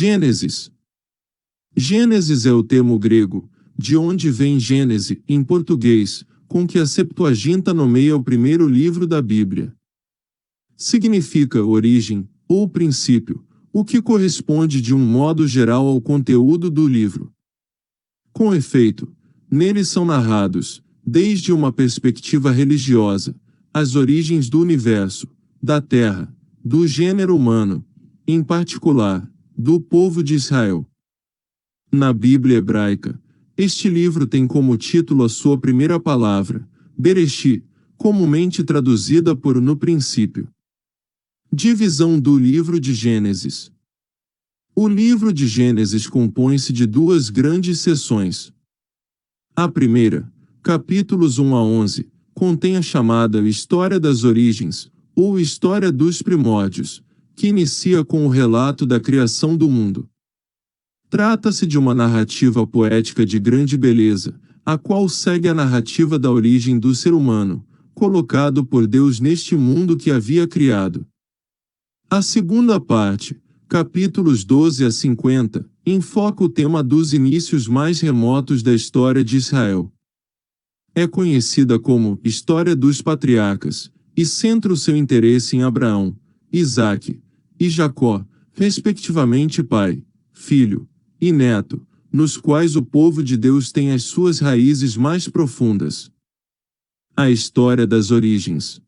Gênesis. Gênesis é o termo grego, de onde vem Gênese, em português, com que a Septuaginta nomeia o primeiro livro da Bíblia. Significa origem, ou princípio, o que corresponde de um modo geral ao conteúdo do livro. Com efeito, nele são narrados, desde uma perspectiva religiosa, as origens do universo, da terra, do gênero humano, em particular, do povo de Israel. Na Bíblia hebraica, este livro tem como título a sua primeira palavra, Bereshit, comumente traduzida por no princípio. Divisão do livro de Gênesis. O livro de Gênesis compõe-se de duas grandes seções. A primeira, capítulos 1 a 11, contém a chamada História das Origens, ou História dos Primórdios, que inicia com o relato da criação do mundo. Trata-se de uma narrativa poética de grande beleza, a qual segue a narrativa da origem do ser humano, colocado por Deus neste mundo que havia criado. A segunda parte, capítulos 12 a 50, enfoca o tema dos inícios mais remotos da história de Israel. É conhecida como História dos Patriarcas, e centra o seu interesse em Abraão, Isaque e Jacó, respectivamente pai, filho e neto, nos quais o povo de Deus tem as suas raízes mais profundas. A história das origens.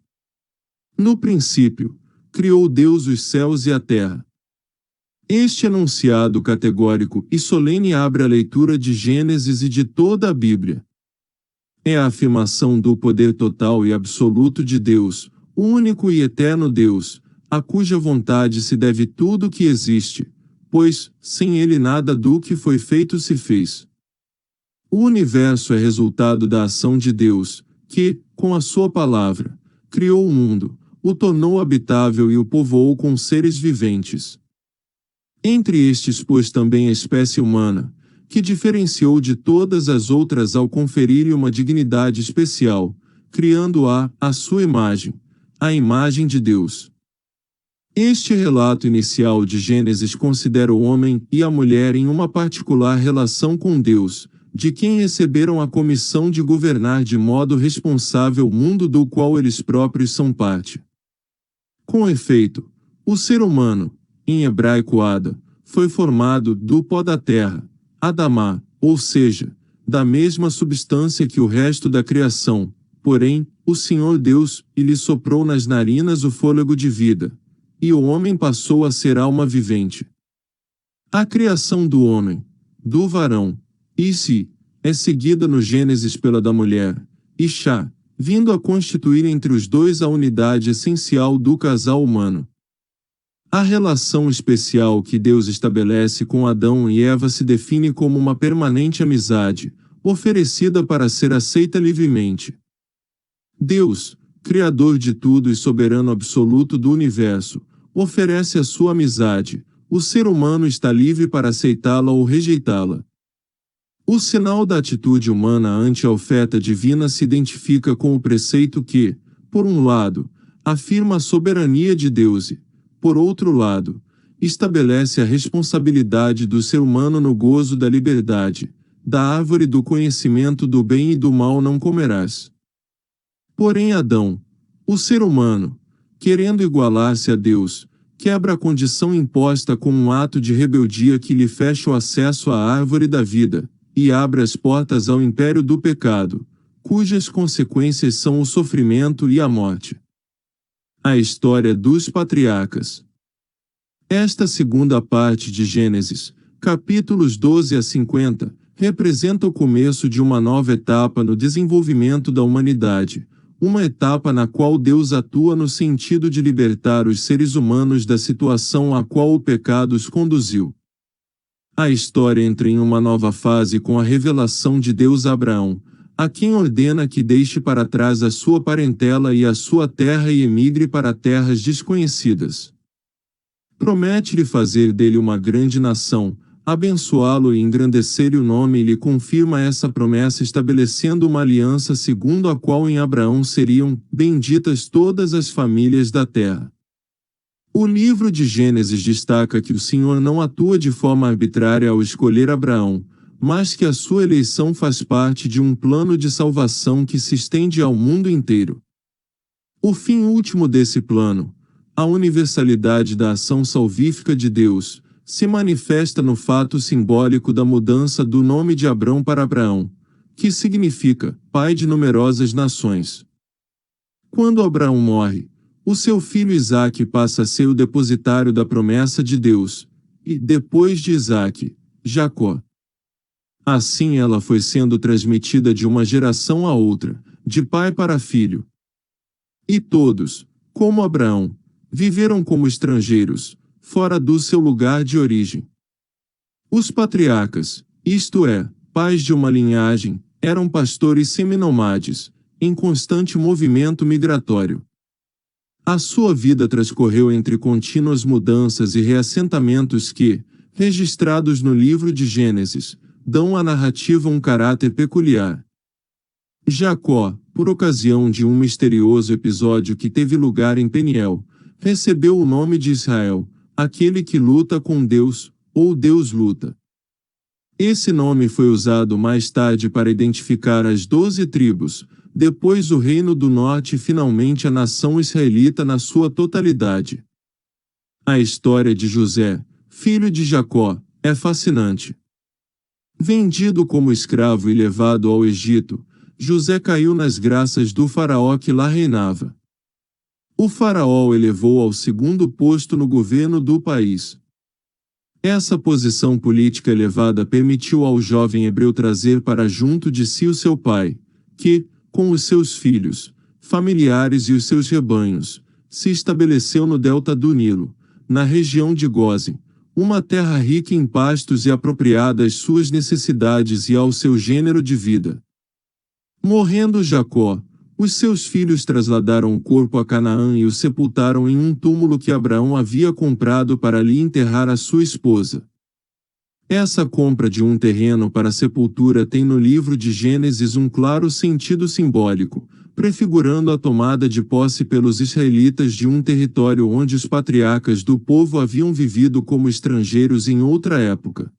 No princípio, criou Deus os céus e a terra. Este enunciado categórico e solene abre a leitura de Gênesis e de toda a Bíblia. É a afirmação do poder total e absoluto de Deus, o único e eterno Deus, a cuja vontade se deve tudo o que existe, pois, sem ele nada do que foi feito se fez. O universo é resultado da ação de Deus, que, com a sua palavra, criou o mundo, o tornou habitável e o povoou com seres viventes. Entre estes pôs também a espécie humana, que diferenciou de todas as outras ao conferir-lhe uma dignidade especial, criando-a à sua imagem, a imagem de Deus. Este relato inicial de Gênesis considera o homem e a mulher em uma particular relação com Deus, de quem receberam a comissão de governar de modo responsável o mundo do qual eles próprios são parte. Com efeito, o ser humano, em hebraico Ada, foi formado do pó da terra, Adamá, ou seja, da mesma substância que o resto da criação, porém, o Senhor Deus lhe soprou nas narinas o fôlego de vida, e o homem passou a ser alma vivente. A criação do homem, do varão, Isi, é seguida no Gênesis pela da mulher, Ishá, vindo a constituir entre os dois a unidade essencial do casal humano. A relação especial que Deus estabelece com Adão e Eva se define como uma permanente amizade, oferecida para ser aceita livremente. Deus, Criador de tudo e soberano absoluto do universo, oferece a sua amizade, o ser humano está livre para aceitá-la ou rejeitá-la. O sinal da atitude humana ante a oferta divina se identifica com o preceito que, por um lado, afirma a soberania de Deus e, por outro lado, estabelece a responsabilidade do ser humano no gozo da liberdade, da árvore do conhecimento do bem e do mal não comerás. Porém Adão, o ser humano, querendo igualar-se a Deus, quebra a condição imposta com um ato de rebeldia que lhe fecha o acesso à árvore da vida, e abre as portas ao império do pecado, cujas consequências são o sofrimento e a morte. A história dos patriarcas. Esta segunda parte de Gênesis, capítulos 12 a 50, representa o começo de uma nova etapa no desenvolvimento da humanidade, uma etapa na qual Deus atua no sentido de libertar os seres humanos da situação a qual o pecado os conduziu. A história entra em uma nova fase com a revelação de Deus a Abraão, a quem ordena que deixe para trás a sua parentela e a sua terra e emigre para terras desconhecidas. Promete-lhe fazer dele uma grande nação, abençoá-lo e engrandecer-lhe o nome e lhe confirma essa promessa estabelecendo uma aliança segundo a qual em Abraão seriam benditas todas as famílias da terra. O livro de Gênesis destaca que o Senhor não atua de forma arbitrária ao escolher Abraão, mas que a sua eleição faz parte de um plano de salvação que se estende ao mundo inteiro. O fim último desse plano, a universalidade da ação salvífica de Deus, se manifesta no fato simbólico da mudança do nome de Abrão para Abraão, que significa pai de numerosas nações. Quando Abraão morre, o seu filho Isaque passa a ser o depositário da promessa de Deus, e, depois de Isaque, Jacó. Assim ela foi sendo transmitida de uma geração a outra, de pai para filho. E todos, como Abraão, viveram como estrangeiros, fora do seu lugar de origem. Os patriarcas, isto é, pais de uma linhagem, eram pastores seminomades, em constante movimento migratório. A sua vida transcorreu entre contínuas mudanças e reassentamentos que, registrados no livro de Gênesis, dão à narrativa um caráter peculiar. Jacó, por ocasião de um misterioso episódio que teve lugar em Peniel, recebeu o nome de Israel, aquele que luta com Deus, ou Deus luta. Esse nome foi usado mais tarde para identificar as 12 tribos, depois o Reino do Norte e finalmente a nação israelita na sua totalidade. A história de José, filho de Jacó, é fascinante. Vendido como escravo e levado ao Egito, José caiu nas graças do faraó que lá reinava. O faraó o elevou ao segundo posto no governo do país. Essa posição política elevada permitiu ao jovem hebreu trazer para junto de si o seu pai, que, com os seus filhos, familiares e os seus rebanhos, se estabeleceu no delta do Nilo, na região de Gósen, uma terra rica em pastos e apropriada às suas necessidades e ao seu gênero de vida. Morrendo Jacó, os seus filhos trasladaram o corpo a Canaã e o sepultaram em um túmulo que Abraão havia comprado para ali enterrar a sua esposa. Essa compra de um terreno para sepultura tem no livro de Gênesis um claro sentido simbólico, prefigurando a tomada de posse pelos israelitas de um território onde os patriarcas do povo haviam vivido como estrangeiros em outra época.